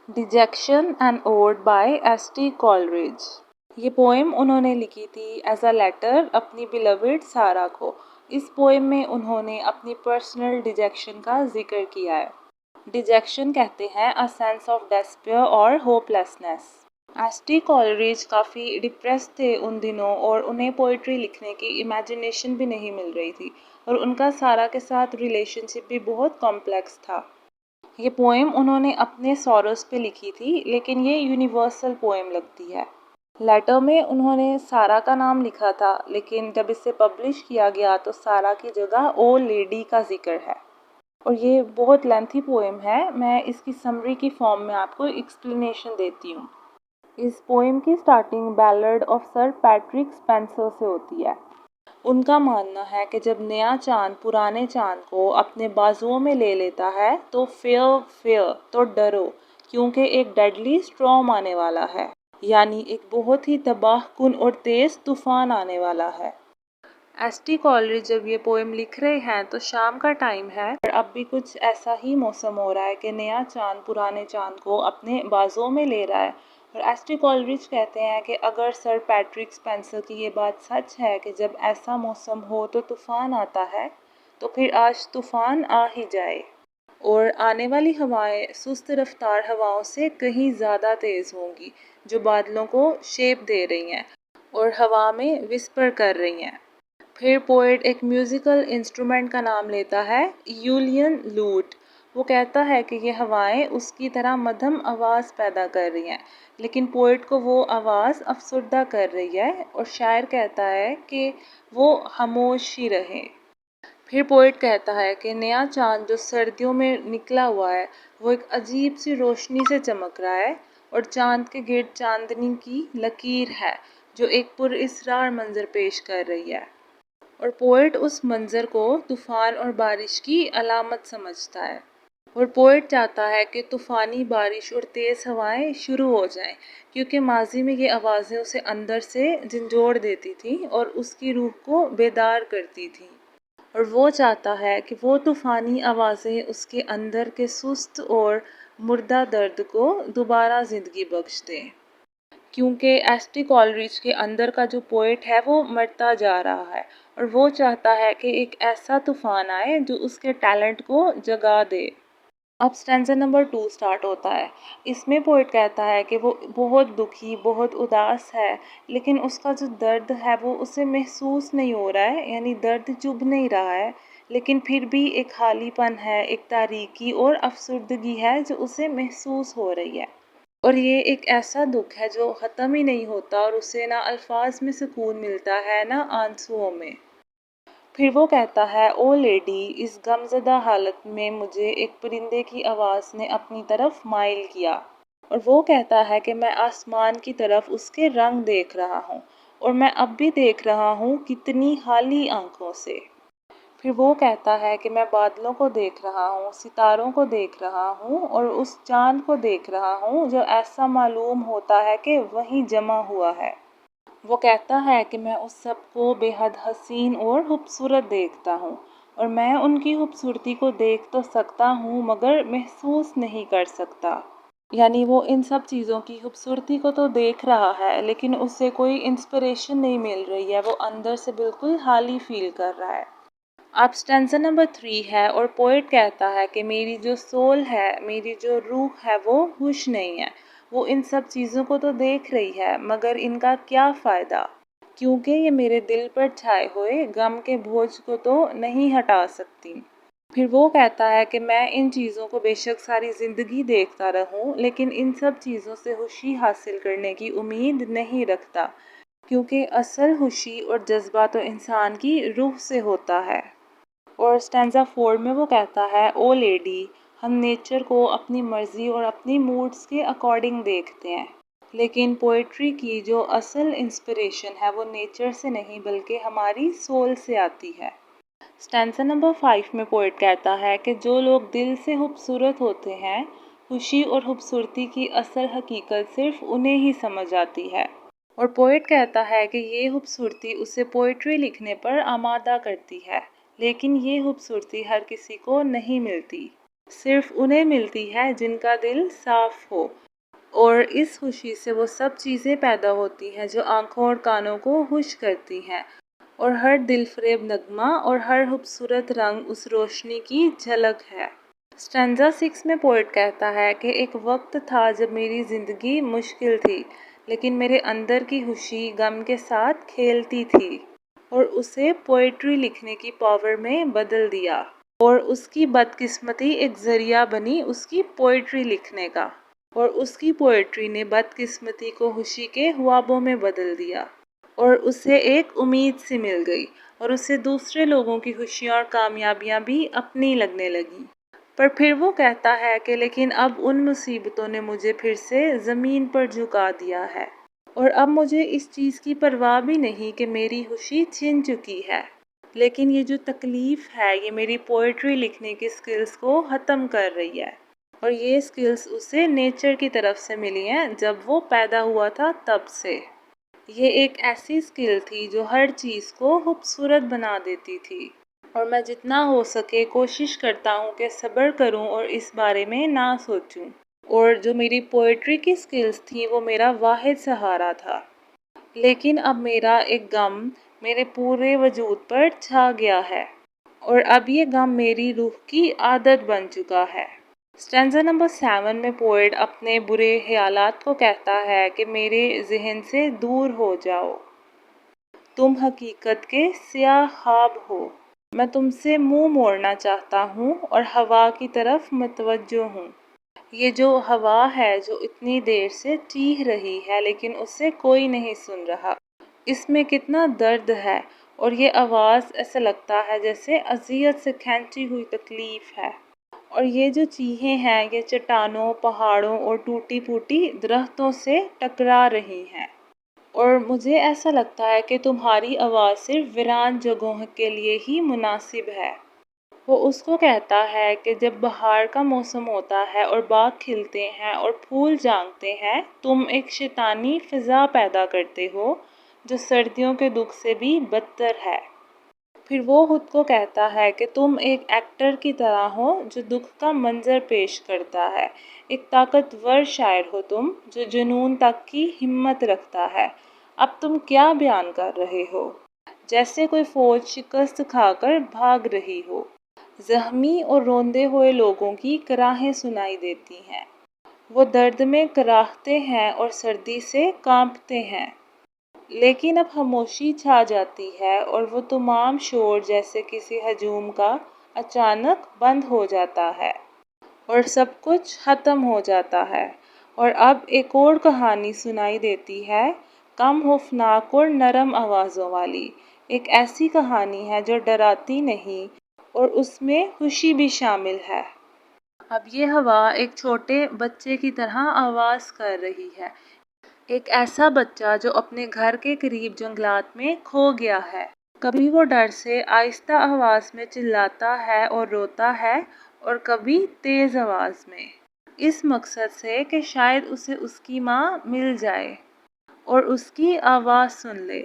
Detection and ode by S T. Coleridge. ये poem उन्होंने लिखी थी एज अ लेटर अपनी बिलविड सारा को। इस पोएम में उन्होंने अपनी पर्सनल डिजेक्शन का जिक्र किया है। डिजेक्शन कहते हैं अ सेंस ऑफ डेस्पेयर और होपलेसनेस। एस.टी. कॉलरिज काफ़ी डिप्रेस थे उन दिनों और उन्हें पोइट्री लिखने की इमेजिनेशन भी नहीं मिल रही थी और उनका सारा के साथ रिलेशनशिप भी बहुत कॉम्प्लेक्स था। ये पोएम उन्होंने अपने सॉरोस पे लिखी थी, लेकिन ये यूनिवर्सल पोएम लगती है। लेटर में उन्होंने सारा का नाम लिखा था, लेकिन जब इसे पब्लिश किया गया तो सारा की जगह ओ लेडी का जिक्र है और ये बहुत लेंथी पोएम है। मैं इसकी समरी की फॉर्म में आपको एक्सप्लेनेशन देती हूँ। इस पोएम की starting ballad of sir Patrick Spencer से होती है। उनका मानना है कि जब नया चांद पुराने चांद को अपने बाजुओं में ले लेता है तो फेयर तो डरो, क्योंकि एक डेडली स्टॉर्म आने वाला है, यानी एक बहुत ही तबाहकुन और तेज तूफान आने वाला है। एस.टी. कॉलरिज जब ये पोएम लिख रहे हैं तो शाम का टाइम है और अब भी कुछ ऐसा ही मौसम हो रहा है कि नया चांद पुराने चांद को अपने बाजुओं में ले रहा है। और एस.टी. कॉलरिज कहते हैं कि अगर सर पैट्रिक स्पेंसर की ये बात सच है कि जब ऐसा मौसम हो तो तूफान आता है, तो फिर आज तूफान आ ही जाए और आने वाली हवाएं सुस्त रफ्तार हवाओं से कहीं ज़्यादा तेज़ होंगी, जो बादलों को शेप दे रही हैं और हवा में विस्पर कर रही हैं। फिर पोएट एक म्यूज़िकल इंस्ट्रूमेंट का नाम लेता है, यूलियन लूट। वो कहता है कि ये हवाएं उसकी तरह मध्यम आवाज़ पैदा कर रही हैं, लेकिन पोएट को वो आवाज़ अफसुर्दा कर रही है और शायर कहता है कि वो खामोश ही रहे। फिर पोएट कहता है कि नया चांद जो सर्दियों में निकला हुआ है वो एक अजीब सी रोशनी से चमक रहा है और चांद के गिर्द चांदनी की लकीर है जो एक पुरइसरार मंजर पेश कर रही है और पोएट उस मंजर को तूफान और बारिश की अलामत समझता है और पोएट चाहता है कि तूफ़ानी बारिश और तेज़ हवाएं शुरू हो जाएं, क्योंकि माजी में ये आवाज़ें उसे अंदर से झंझोड़ देती थी और उसकी रूह को बेदार करती थी और वो चाहता है कि वो तूफ़ानी आवाज़ें उसके अंदर के सुस्त और मुर्दा दर्द को दोबारा ज़िंदगी बख्श दें, क्योंकि एस.टी. कॉलरिज के अंदर का जो पोएट है वो मरता जा रहा है और वो चाहता है कि एक ऐसा तूफ़ान आए जो उसके टैलेंट को जगा दे। अब स्टैंज़ा नंबर 2 स्टार्ट होता है। इसमें पोएट कहता है कि वो बहुत दुखी, बहुत उदास है, लेकिन उसका जो दर्द है वो उसे महसूस नहीं हो रहा है, यानी दर्द चुभ नहीं रहा है, लेकिन फिर भी एक खालीपन है, एक तारीकी और अफसुर्दगी है जो उसे महसूस हो रही है। और ये एक ऐसा दुख है जो ख़त्म ही नहीं होता और उसे ना अल्फाज में सुकून मिलता है ना आंसुओं में। फिर वो कहता है, ओ लेडी, इस गमज़दा हालत में मुझे एक परिंदे की आवाज़ ने अपनी तरफ माइल किया और वो कहता है कि मैं आसमान की तरफ उसके रंग देख रहा हूँ और मैं अब भी देख रहा हूँ कितनी खाली आंखों से। फिर वो कहता है कि मैं बादलों को देख रहा हूँ, सितारों को देख रहा हूँ और उस चांद को देख रहा हूँ जो ऐसा मालूम होता है कि वहीं जमा हुआ है। वो कहता है कि मैं उस सब को बेहद हसीन और खूबसूरत देखता हूँ और मैं उनकी खूबसूरती को देख तो सकता हूँ मगर महसूस नहीं कर सकता। यानी वो इन सब चीज़ों की खूबसूरती को तो देख रहा है, लेकिन उससे कोई इंस्पिरेशन नहीं मिल रही है, वो अंदर से बिल्कुल खाली फील कर रहा है। अब स्टैंज़ा नंबर 3 है और पोएट कहता है कि मेरी जो सोल है, मेरी जो रूह है वो खुश नहीं है। वो इन सब चीज़ों को तो देख रही है, मगर इनका क्या फ़ायदा, क्योंकि ये मेरे दिल पर छाए हुए गम के बोझ को तो नहीं हटा सकती। फिर वो कहता है कि मैं इन चीज़ों को बेशक सारी ज़िंदगी देखता रहूं, लेकिन इन सब चीज़ों से खुशी हासिल करने की उम्मीद नहीं रखता, क्योंकि असल खुशी और जज्बा तो इंसान की रूह से होता है। और स्टैंज़ा 4 में वो कहता है, ओ लेडी, हम नेचर को अपनी मर्ज़ी और अपनी मूड्स के अकॉर्डिंग देखते हैं, लेकिन पोइट्री की जो असल इंस्पिरेशन है वो नेचर से नहीं बल्कि हमारी सोल से आती है। स्टैंज़ा नंबर 5 में पोएट कहता है कि जो लोग दिल से खूबसूरत होते हैं, खुशी और खूबसूरती की असल हकीकत सिर्फ उन्हें ही समझ आती है। और पोएट कहता है कि ये खूबसूरती उसे पोइट्री लिखने पर आमादा करती है, लेकिन ये खूबसूरती हर किसी को नहीं मिलती। صرف انہیں ملتی ہے جن کا دل صاف ہو، اور اس خوشی سے وہ سب چیزیں پیدا ہوتی ہیں جو آنکھوں اور کانوں کو خوش کرتی ہیں، اور ہر دل فریب نغمہ اور ہر خوبصورت رنگ اس روشنی کی جھلک ہے۔ اسٹینزا 6 میں پوئٹ کہتا ہے کہ ایک وقت تھا جب میری زندگی مشکل تھی، لیکن میرے اندر کی خوشی غم کے ساتھ کھیلتی تھی اور اسے پوئٹری لکھنے کی پاور میں بدل دیا، اور اس کی بدقسمتی ایک ذریعہ بنی اس کی پوئٹری لکھنے کا، اور اس کی پوئٹری نے بدقسمتی کو خوشی کے خوابوں میں بدل دیا، اور اسے ایک امید سی مل گئی، اور اسے دوسرے لوگوں کی خوشیاں اور کامیابیاں بھی اپنی لگنے لگیں۔ پر پھر وہ کہتا ہے کہ لیکن اب ان مصیبتوں نے مجھے پھر سے زمین پر جھکا دیا ہے، اور اب مجھے اس چیز کی پرواہ بھی نہیں کہ میری خوشی چھن چکی ہے، لیکن یہ جو تکلیف ہے یہ میری پوئٹری لکھنے کی سکلز کو ختم کر رہی ہے، اور یہ سکلز اسے نیچر کی طرف سے ملی ہیں جب وہ پیدا ہوا تھا تب سے۔ یہ ایک ایسی سکل تھی جو ہر چیز کو خوبصورت بنا دیتی تھی، اور میں جتنا ہو سکے کوشش کرتا ہوں کہ صبر کروں اور اس بارے میں نہ سوچوں، اور جو میری پوئٹری کی سکلز تھیں وہ میرا واحد سہارا تھا، لیکن اب میرا ایک غم میرے پورے وجود پر چھا گیا ہے، اور اب یہ غم میری روح کی عادت بن چکا ہے۔ اسٹینزا نمبر 7 میں پوئٹ اپنے برے خیالات کو کہتا ہے کہ میرے ذہن سے دور ہو جاؤ، تم حقیقت کے سیاہ خواب ہو، میں تم سے منہ موڑنا چاہتا ہوں اور ہوا کی طرف متوجہ ہوں۔ یہ جو ہوا ہے جو اتنی دیر سے چیخ رہی ہے لیکن اسے کوئی نہیں سن رہا، اس میں کتنا درد ہے، اور یہ آواز ایسا لگتا ہے جیسے اذیت سے کھینچی ہوئی تکلیف ہے، اور یہ جو چیخیں ہیں یہ چٹانوں، پہاڑوں اور ٹوٹی پھوٹی درختوں سے ٹکرا رہی ہیں، اور مجھے ایسا لگتا ہے کہ تمہاری آواز صرف ویران جگہوں کے لیے ہی مناسب ہے۔ وہ اس کو کہتا ہے کہ جب بہار کا موسم ہوتا ہے اور باغ کھلتے ہیں اور پھول جھانکتے ہیں، تم ایک شیطانی فضا پیدا کرتے ہو جو سردیوں کے دکھ سے بھی بدتر ہے۔ پھر وہ خود کو کہتا ہے کہ تم ایک ایکٹر کی طرح ہو جو دکھ کا منظر پیش کرتا ہے، ایک طاقتور شاعر ہو تم جو جنون تک کی ہمت رکھتا ہے۔ اب تم کیا بیان کر رہے ہو؟ جیسے کوئی فوج شکست کھا کر بھاگ رہی ہو۔ زخمی اور روندے ہوئے لوگوں کی کراہیں سنائی دیتی ہیں، وہ درد میں کراہتے ہیں اور سردی سے کانپتے ہیں، لیکن اب خاموشی چھا جاتی ہے اور وہ تمام شور جیسے کسی ہجوم کا اچانک بند ہو جاتا ہے، اور سب کچھ ختم ہو جاتا ہے، اور اب ایک اور کہانی سنائی دیتی ہے، کم خوفناک اور نرم آوازوں والی، ایک ایسی کہانی ہے جو ڈراتی نہیں اور اس میں خوشی بھی شامل ہے۔ اب یہ ہوا ایک چھوٹے بچے کی طرح آواز کر رہی ہے، ایک ایسا بچہ جو اپنے گھر کے قریب جنگلات میں کھو گیا ہے۔ کبھی وہ ڈر سے آہستہ آواز میں چلاتا ہے اور روتا ہے، اور کبھی تیز آواز میں، اس مقصد سے کہ شاید اسے اس کی ماں مل جائے اور اس کی آواز سن لے۔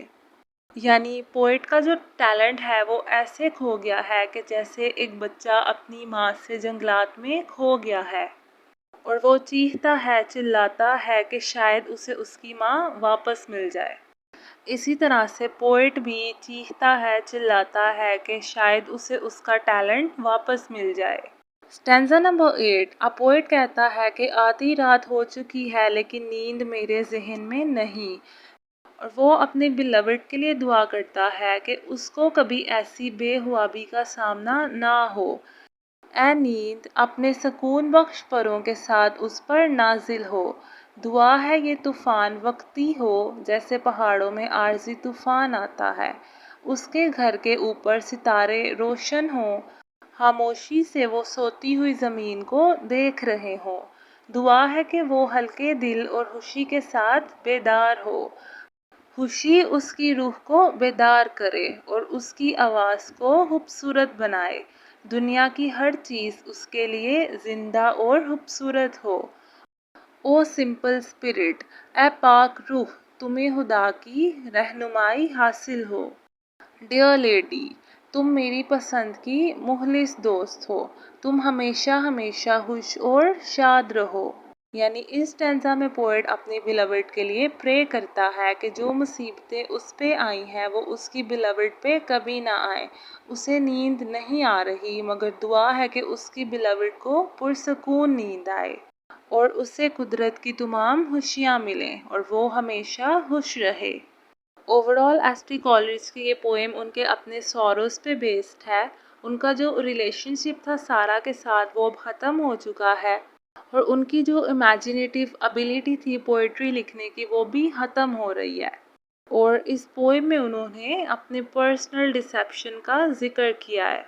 یعنی پوئٹ کا جو ٹیلنٹ ہے وہ ایسے کھو گیا ہے کہ جیسے ایک بچہ اپنی ماں سے جنگلات میں کھو گیا ہے، اور وہ چیختا ہے، چلاتا ہے کہ شاید اسے اس کی ماں واپس مل جائے۔ اسی طرح سے پوئٹ بھی چیختا ہے، چلاتا ہے کہ شاید اسے اس کا ٹیلنٹ واپس مل جائے۔ اسٹینزا نمبر 8 ا پوئٹ کہتا ہے کہ آدھی رات ہو چکی ہے لیکن نیند میرے ذہن میں نہیں، اور وہ اپنے بیلوڈ کے لیے دعا کرتا ہے کہ اس کو کبھی ایسی بے خوابی کا سامنا نہ ہو۔ اے نیند اپنے سکون بخش پروں کے ساتھ اس پر نازل ہو۔ دعا ہے یہ طوفان وقتی ہو، جیسے پہاڑوں میں عارضی طوفان آتا ہے، اس کے گھر کے اوپر ستارے روشن ہوں، خاموشی سے وہ سوتی ہوئی زمین کو دیکھ رہے ہوں۔ دعا ہے کہ وہ ہلکے دل اور خوشی کے ساتھ بیدار ہو، خوشی اس کی روح کو بیدار کرے اور اس کی آواز کو خوبصورت بنائے، دنیا کی ہر چیز اس کے لیے زندہ اور خوبصورت ہو۔ او سمپل اسپرٹ، اے پاک روح، تمہیں خدا کی رہنمائی حاصل ہو۔ ڈیئر لیڈی، تم میری پسند کی مخلص دوست ہو، تم ہمیشہ ہمیشہ خوش اور شاد رہو۔ یعنی اس اسٹینزا میں پوئٹ اپنی بیلوڈ کے لیے پرے کرتا ہے کہ جو مصیبتیں اس پہ آئی ہیں وہ اس کی بیلوڈ پہ کبھی نہ آئیں۔ اسے نیند نہیں آ رہی مگر دعا ہے کہ اس کی بیلوڈ کو پرسکون نیند آئے اور اسے قدرت کی تمام خوشیاں ملیں اور وہ ہمیشہ خوش رہے۔ اوورآل ایس ٹی کولریج کی یہ پوئم ان کے اپنے سوروز پہ بیسڈ ہے۔ ان کا جو ریلیشن شپ تھا سارا کے ساتھ وہ اب ختم ہو چکا ہے اور ان کی جو امیجنیٹیو ابیلٹی تھی پوئٹری لکھنے کی وہ بھی ختم ہو رہی ہے۔ اور اس پوئم میں انہوں نے اپنے پرسنل ڈسیپشن کا ذکر کیا ہے۔